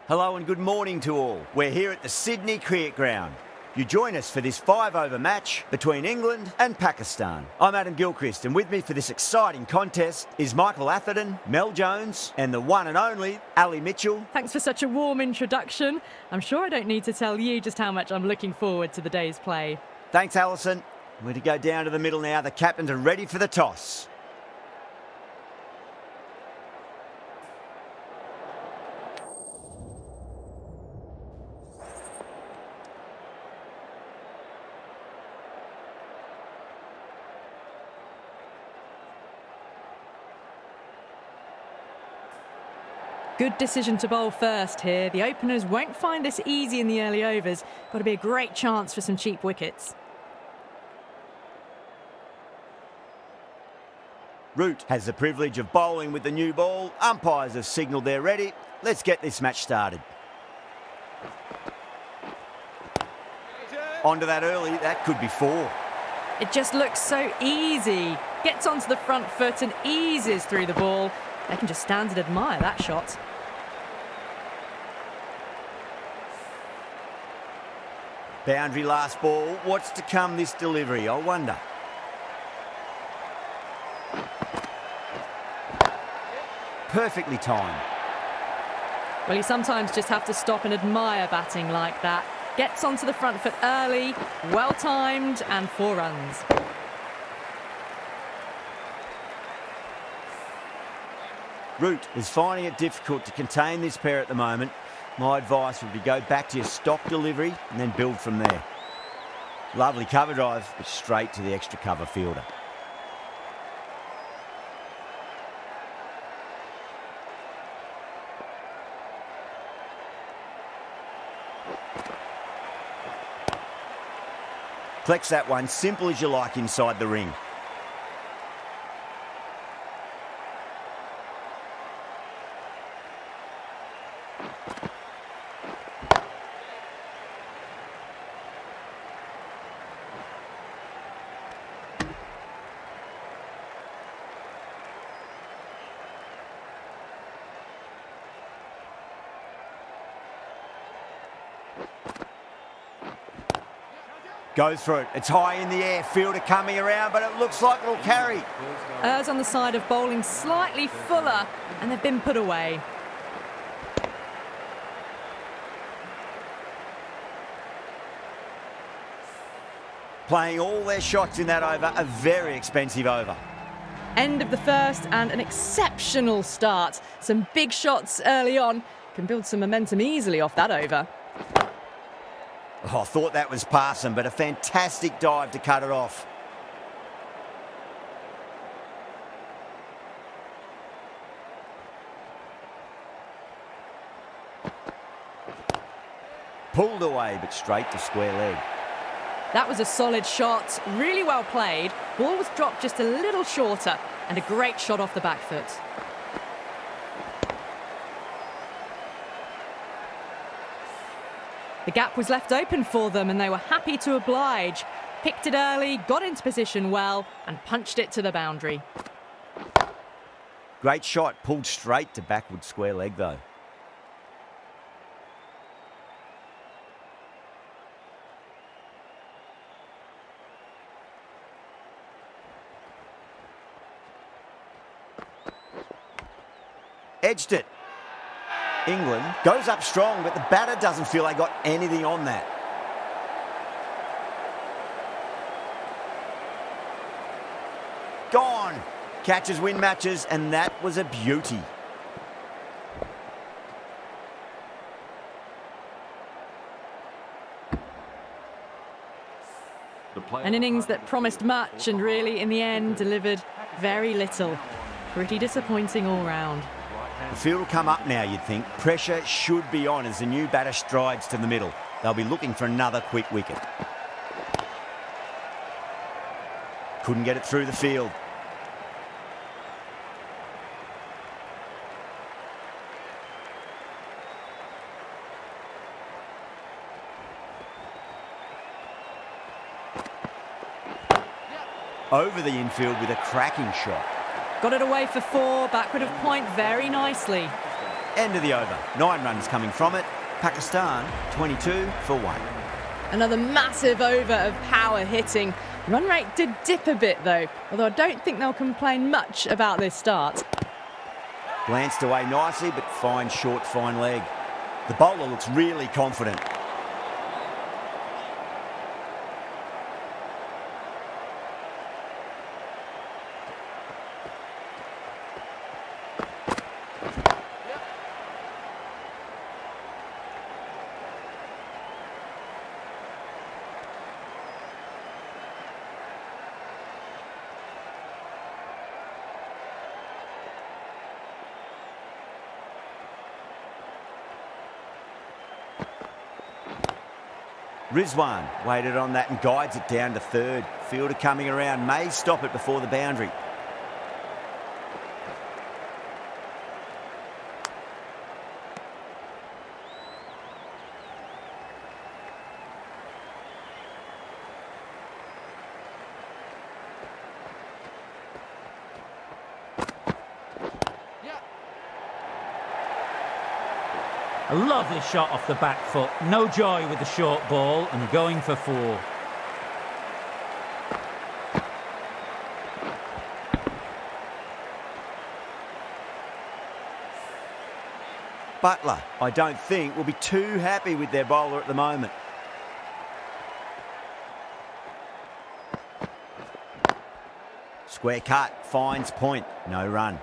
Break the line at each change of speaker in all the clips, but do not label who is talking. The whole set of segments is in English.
Hello and good morning to all. We're here at the Sydney Cricket Ground. You join us for this 5-over match between England and Pakistan. I'm Adam Gilchrist, and with me for this exciting contest is Michael Atherton, Mel Jones and the one and only Ali Mitchell.
Thanks for such a warm introduction. I'm sure I don't need to tell you just how much I'm looking forward to the day's play.
Thanks, Alison. We're to go down to the middle now. The captains are ready for the toss.
Good decision to bowl first here. The openers won't find this easy in the early overs. Got to be a great chance for some cheap wickets.
Root has the privilege of bowling with the new ball. Umpires have signalled they're ready. Let's get this match started. Onto that early, that could be 4.
It just looks so easy. Gets onto the front foot and eases through the ball. They can just stand and admire that shot.
Boundary last ball. What's to come this delivery, I wonder? Perfectly timed.
Well, you sometimes just have to stop and admire batting like that. Gets onto the front foot early, well timed, and 4 runs.
Root is finding it difficult to contain this pair at the moment. My advice would be go back to your stock delivery and then build from there. Lovely cover drive, but straight to the extra cover fielder. Flex that one, simple as you like inside the ring. Goes for it. It's high in the air. Fielder coming around, but it looks like it'll carry.
Errs on the side of bowling slightly fuller, and they've been put away.
Playing all their shots in that over, a very expensive over.
End of the first and an exceptional start. Some big shots early on. Can build some momentum easily off that over.
Oh, I thought that was passing, but a fantastic dive to cut it off. Pulled away, but straight to square leg.
That was a solid shot, really well played. Ball was dropped just a little shorter, and a great shot off the back foot. The gap was left open for them and they were happy to oblige. Picked it early, got into position well and punched it to the boundary.
Great shot, pulled straight to backward square leg though. Edged it. England goes up strong, but the batter doesn't feel they got anything on that. Gone. Catches win matches, and that was a beauty.
An innings that promised much and really, in the end, delivered very little. Pretty disappointing all round.
The field will come up now, you'd think. Pressure should be on as the new batter strides to the middle. They'll be looking for another quick wicket. Couldn't get it through the field. Over the infield with a cracking shot.
Got it away for 4, backward of point very nicely.
End of the over. 9 runs coming from it. Pakistan 22 for 1.
Another massive over of power hitting. Run rate did dip a bit though, although I don't think they'll complain much about this start.
Glanced away nicely, but fine short, fine leg. The bowler looks really confident. Rizwan waited on that and guides it down to third. Fielder coming around, may stop it before the boundary.
A lovely shot off the back foot. No joy with the short ball and going for 4.
Butler, I don't think, will be too happy with their bowler at the moment. Square cut, finds point, no run.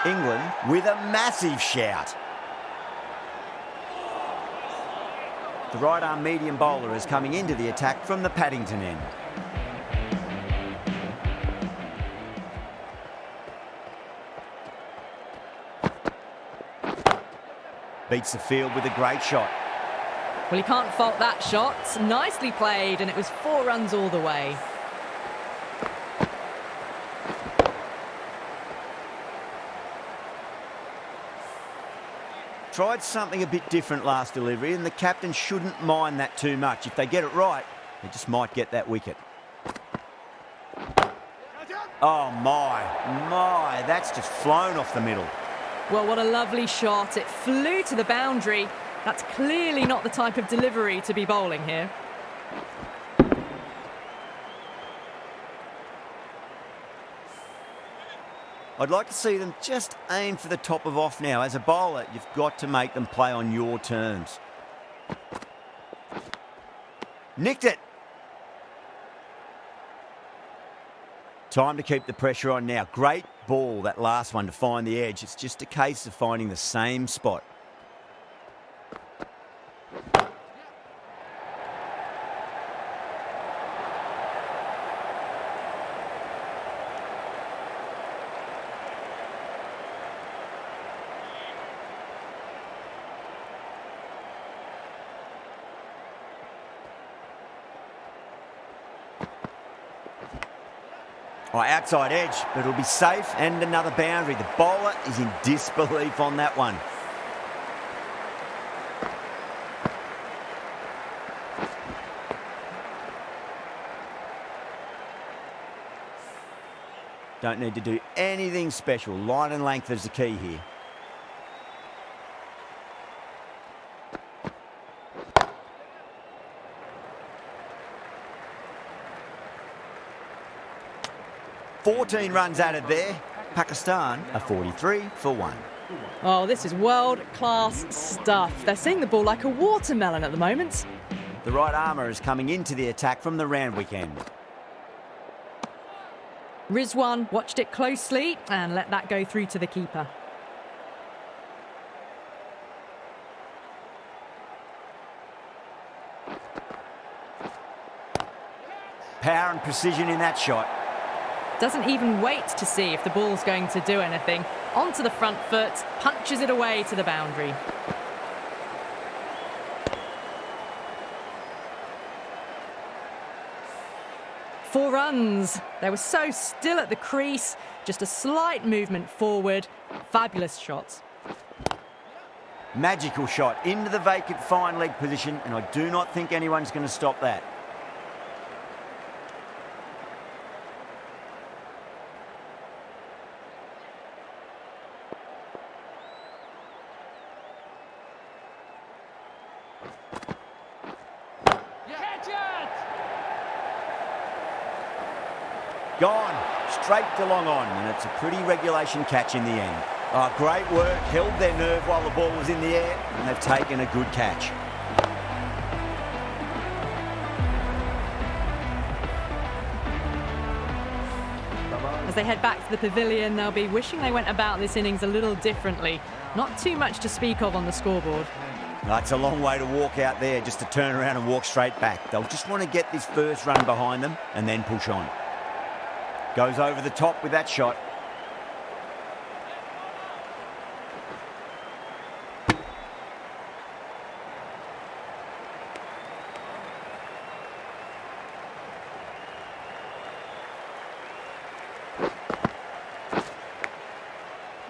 England with a massive shout. The right arm medium bowler is coming into the attack from the Paddington end. Beats the field with a great shot.
Well, you can't fault that shot. Nicely played, and it was 4 runs all the way.
Tried something a bit different last delivery, and the captain shouldn't mind that too much. If they get it right, they just might get that wicket. Oh my, that's just flown off the middle.
Well, what a lovely shot. It flew to the boundary. That's clearly not the type of delivery to be bowling here.
I'd like to see them just aim for the top of off now. As a bowler, you've got to make them play on your terms. Nicked it. Time to keep the pressure on now. Great ball, that last one, to find the edge. It's just a case of finding the same spot. Oh, outside edge, but it'll be safe and another boundary. The bowler is in disbelief on that one. Don't need to do anything special. Line and length is the key here. $14 runs added there. Pakistan are 43 for 1.
Oh, this is world-class stuff. They're seeing the ball like a watermelon at the moment.
The right armour is coming into the attack from the Randwick end.
Rizwan watched it closely and let that go through to the keeper.
Power and precision in that shot.
Doesn't even wait to see if the ball's going to do anything. Onto the front foot, punches it away to the boundary. Four runs. They were so still at the crease. Just a slight movement forward. Fabulous shots.
Magical shot into the vacant fine leg position, and I do not think anyone's going to stop that. Gone, straight to long on, and it's a pretty regulation catch in the end. Oh, great work, held their nerve while the ball was in the air, and they've taken a good catch.
As they head back to the pavilion, they'll be wishing they went about this innings a little differently. Not too much to speak of on the scoreboard.
It's a long way to walk out there just to turn around and walk straight back. They'll just want to get this first run behind them and then push on. Goes over the top with that shot.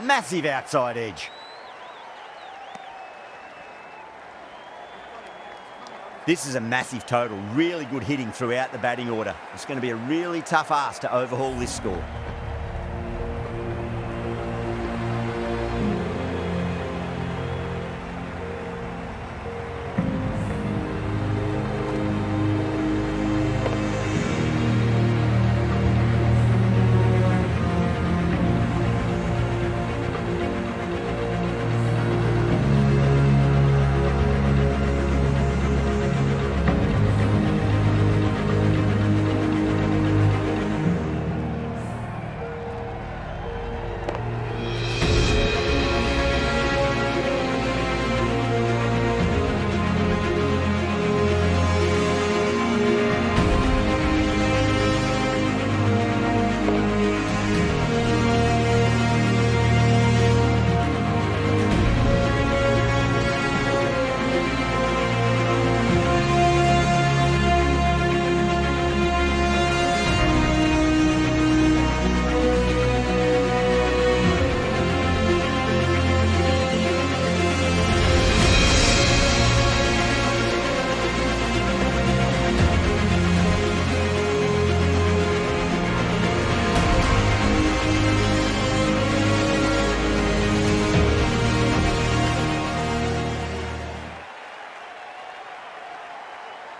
Massive outside edge. This is a massive total. Really good hitting throughout the batting order. It's going to be a really tough ask to overhaul this score.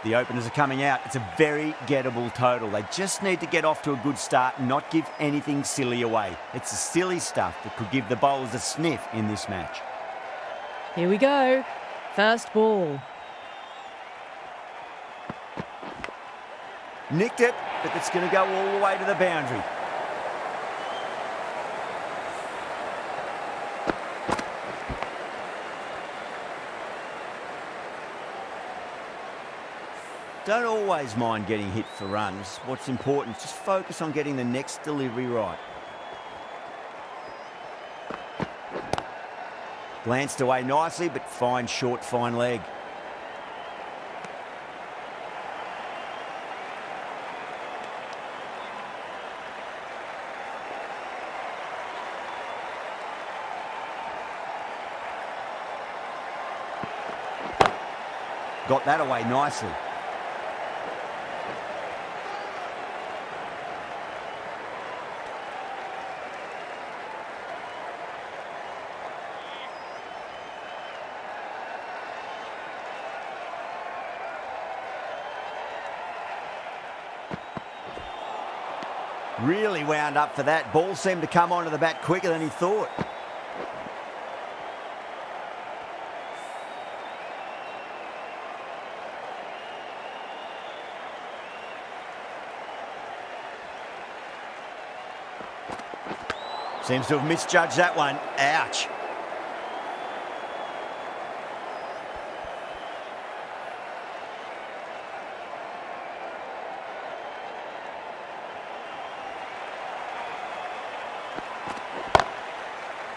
The openers are coming out. It's a very gettable total. They just need to get off to a good start and not give anything silly away. It's the silly stuff that could give the bowlers a sniff in this match.
Here we go. First ball.
Nicked it, but it's going to go all the way to the boundary. Don't always mind getting hit for runs. What's important is just focus on getting the next delivery right. Glanced away nicely, but fine short, fine leg. Got that away nicely. Really wound up for that. Ball seemed to come onto the bat quicker than he thought. Seems to have misjudged that one. Ouch.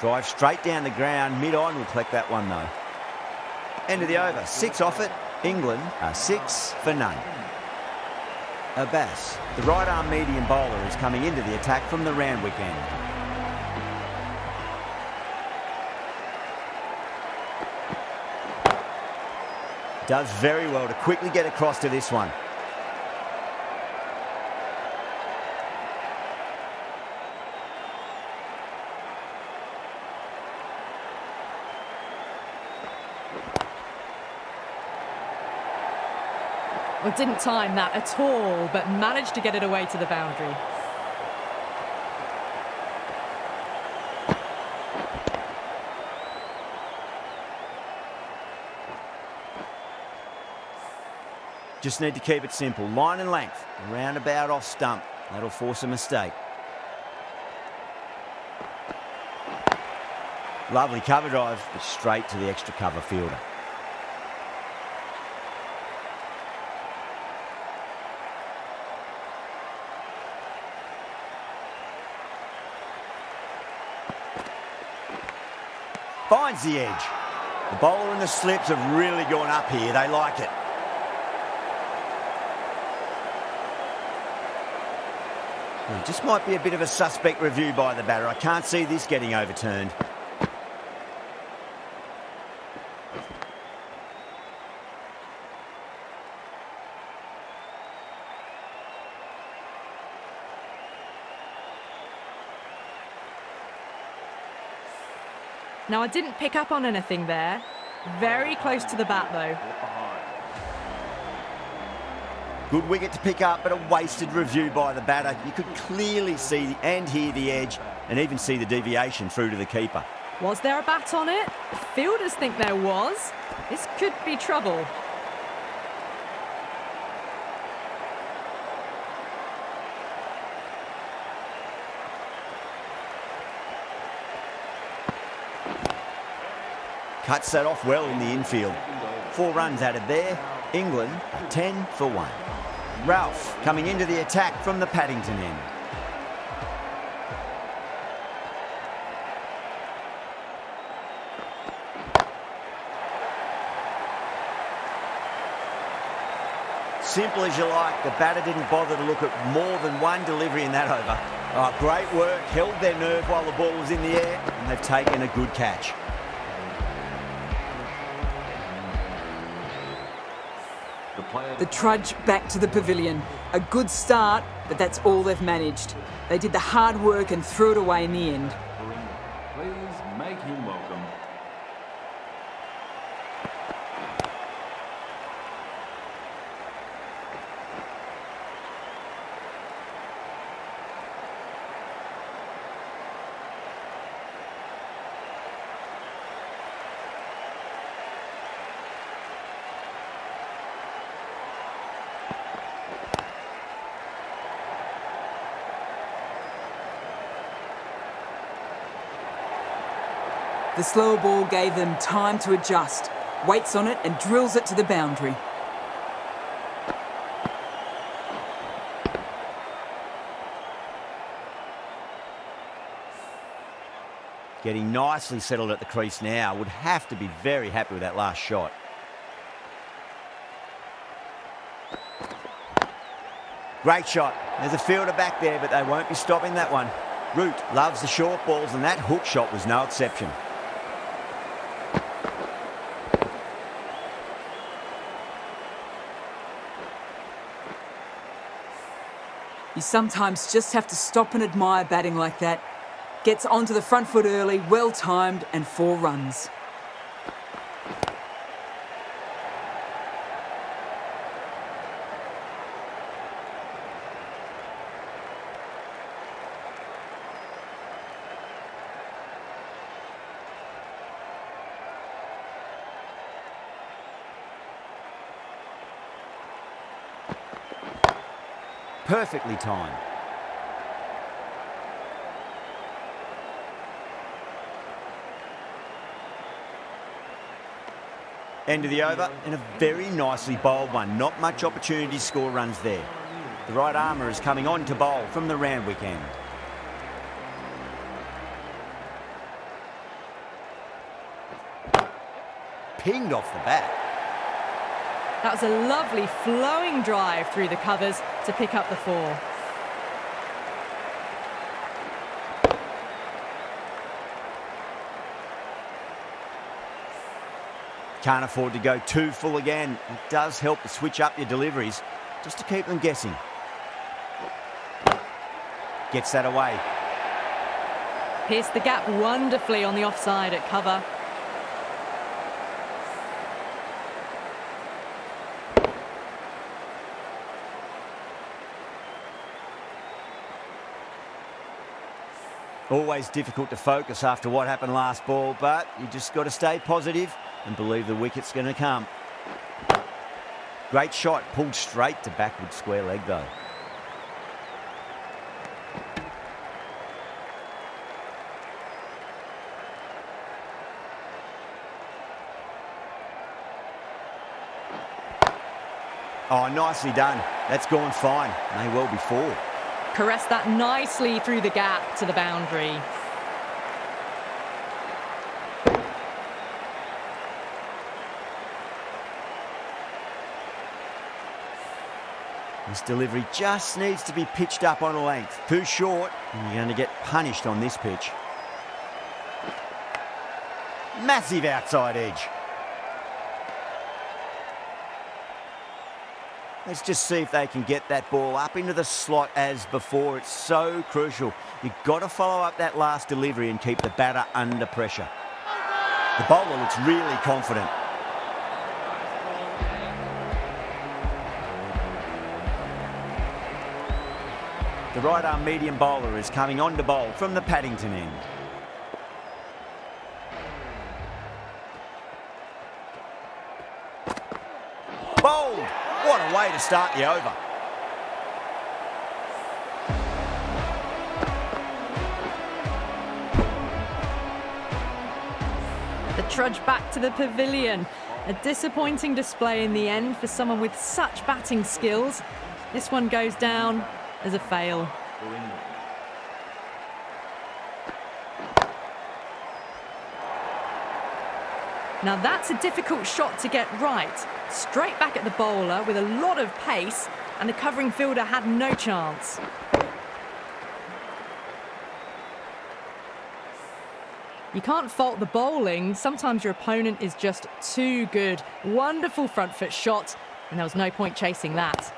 Drive straight down the ground, mid-on. We'll collect that one, though. End of the over. 6 off it. England are 6 for none. Abbas, the right-arm medium bowler, is coming into the attack from the Randwick end. Does very well to quickly get across to this one.
Well, didn't time that at all, but managed to get it away to the boundary.
Just need to keep it simple. Line and length. Roundabout off stump. That'll force a mistake. Lovely cover drive, but straight to the extra cover fielder. Finds the edge. The bowler and the slips have really gone up here. They like it. It just might be a bit of a suspect review by the batter. I can't see this getting overturned.
Now, I didn't pick up on anything there. Very close to the bat, though.
Good wicket to pick up, but a wasted review by the batter. You could clearly see and hear the edge and even see the deviation through to the keeper.
Was there a bat on it? The fielders think there was. This could be trouble.
Cuts that off well in the infield. 4 runs added there. England are 10 for 1. Ralph coming into the attack from the Paddington end. Simple as you like, the batter didn't bother to look at more than one delivery in that over. Oh, great work, held their nerve while the ball was in the air, and they've taken a good catch.
The trudge back to the pavilion. A good start, but that's all they've managed. They did the hard work and threw it away in the end.
Please make him welcome.
The slower ball gave them time to adjust. Waits on it and drills it to the boundary.
Getting nicely settled at the crease now. Would have to be very happy with that last shot. Great shot. There's a fielder back there, but they won't be stopping that one. Root loves the short balls, and that hook shot was no exception.
You sometimes just have to stop and admire batting like that. Gets onto the front foot early, well timed, and 4 runs.
Perfectly timed. End of the over, and a very nicely bowled one. Not much opportunity to score runs there. The right armour is coming on to bowl from the Randwick end. Pinged off the bat.
That was a lovely flowing drive through the covers to pick up the 4.
Can't afford to go too full again. It does help to switch up your deliveries, just to keep them guessing. Gets that away.
Pierced the gap wonderfully on the offside at cover.
Always difficult to focus after what happened last ball, but you just got to stay positive and believe the wicket's going to come. Great shot, pulled straight to backward square leg though. Oh, nicely done. That's gone fine. May well be four.
Caressed that nicely through the gap to the boundary.
This delivery just needs to be pitched up on a length. Too short, and you're going to get punished on this pitch. Massive outside edge. Let's just see if they can get that ball up into the slot as before. It's so crucial. You've got to follow up that last delivery and keep the batter under pressure. The bowler looks really confident. The right-arm medium bowler is coming on to bowl from the Paddington end. Bowled! What a way to start the over.
The trudge back to the pavilion. A disappointing display in the end for someone with such batting skills. This one goes down as a fail. Now that's a difficult shot to get right. Straight back at the bowler with a lot of pace, and the covering fielder had no chance. You can't fault the bowling. Sometimes your opponent is just too good. Wonderful front foot shot, and there was no point chasing that.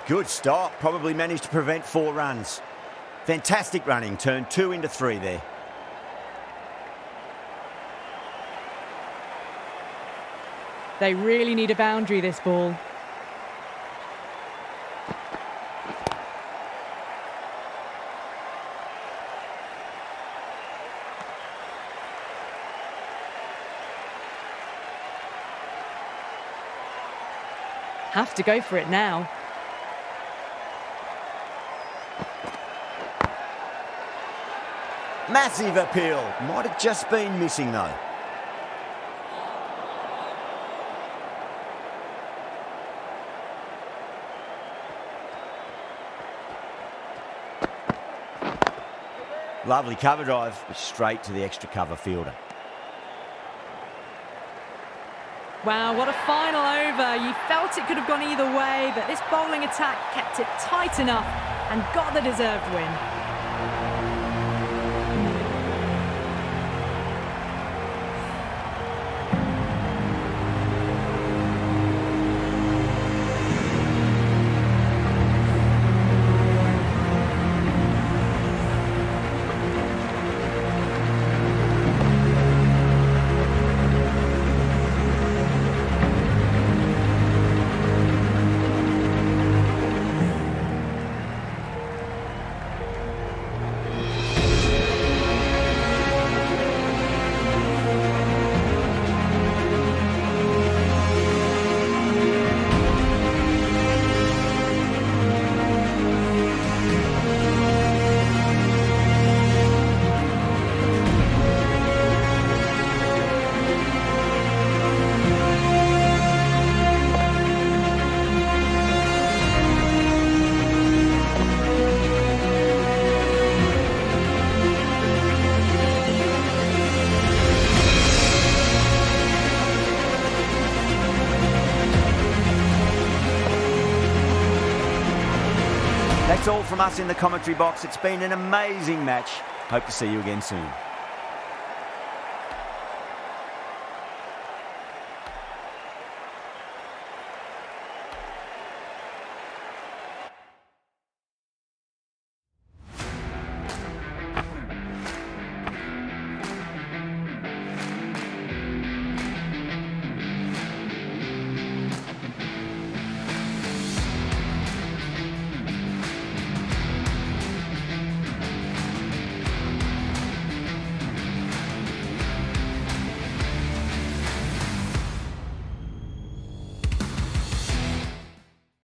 Good stop, probably managed to prevent 4 runs. Fantastic running, turned 2 into 3 there.
They really need a boundary, this ball. Have to go for it now.
Massive appeal. Might have just been missing though. Lovely cover drive, but straight to the extra cover fielder.
Wow, what a final over. You felt it could have gone either way, but this bowling attack kept it tight enough and got the deserved win.
That's all from us in the commentary box. It's been an amazing match. Hope to see you again soon.